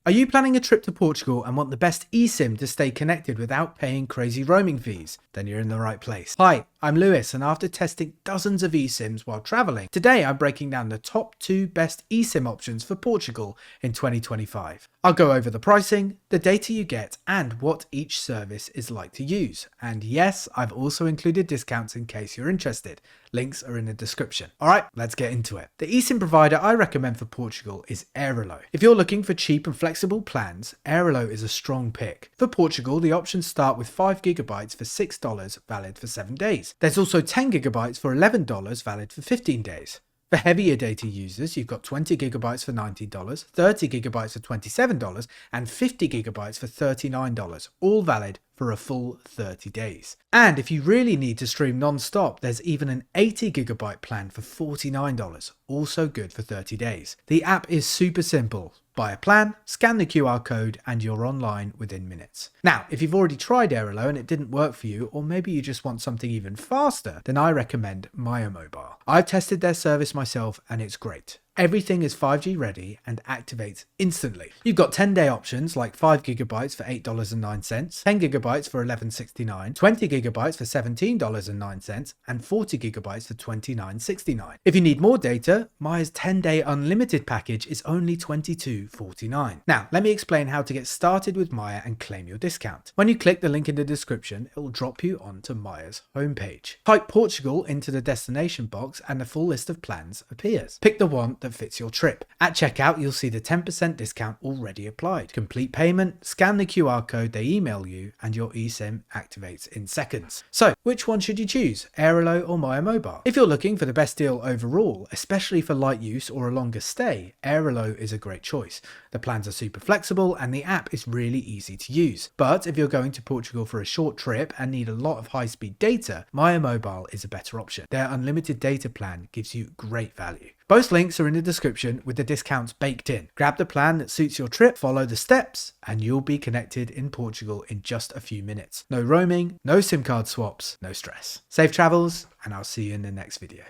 Are you planning a trip to Portugal and want the best eSIM to stay connected without paying crazy roaming fees? Then you're in the right place. Hi, I'm Lewis, and after testing dozens of eSIMs while traveling, today I'm breaking down the top 2 best eSIM options for Portugal in 2025. I'll go over the pricing, the data you get, and what each service is like to use. And yes, I've also included discounts in case you're interested. Links are in the description. Alright, let's get into it. The eSIM provider I recommend for Portugal is Airalo. If you're looking for cheap and flexible plans, Airalo is a strong pick. For Portugal, the options start with 5GB for $6 valid for 7 days. There's also 10GB for $11 valid for 15 days. For heavier data users, you've got 20GB for $19, 30GB for $27, and 50GB for $39, all valid for a full 30 days. And if you really need to stream non-stop, there's even an 80GB plan for $49, also good for 30 days. The app is super simple. Buy a plan, scan the QR code, and you're online within minutes. Now, if you've already tried Airalo and it didn't work for you, or maybe you just want something even faster, then I recommend Mobile. I've tested their service myself and it's great. Everything is 5G ready and activates instantly. You've got 10-day options like 5GB for $8.09, 10GB for $11.69, 20GB for $17.09, and 40GB for $29.69. If you need more data, Maya's 10-day unlimited package is only $22.49. Now, let me explain how to get started with Maya and claim your discount. When you click the link in the description, it will drop you onto Maya's homepage. Type Portugal into the destination box and a full list of plans appears. Pick the one that fits your trip. At checkout, you'll see the 10% discount already applied. Complete payment, scan the QR code they email you, and your eSIM activates in seconds. So, which one should you choose, Airalo or Mobile? If you're looking for the best deal overall, especially for light use or a longer stay, Airalo is a great choice. The plans are super flexible and the app is really easy to use. But if you're going to Portugal for a short trip and need a lot of high-speed data, Mobile is a better option. Their unlimited data plan gives you great value. Both links are in the description with the discounts baked in. Grab the plan that suits your trip, follow the steps, and you'll be connected in Portugal in just a few minutes. No roaming, no SIM card swaps, no stress. Safe travels, and I'll see you in the next video.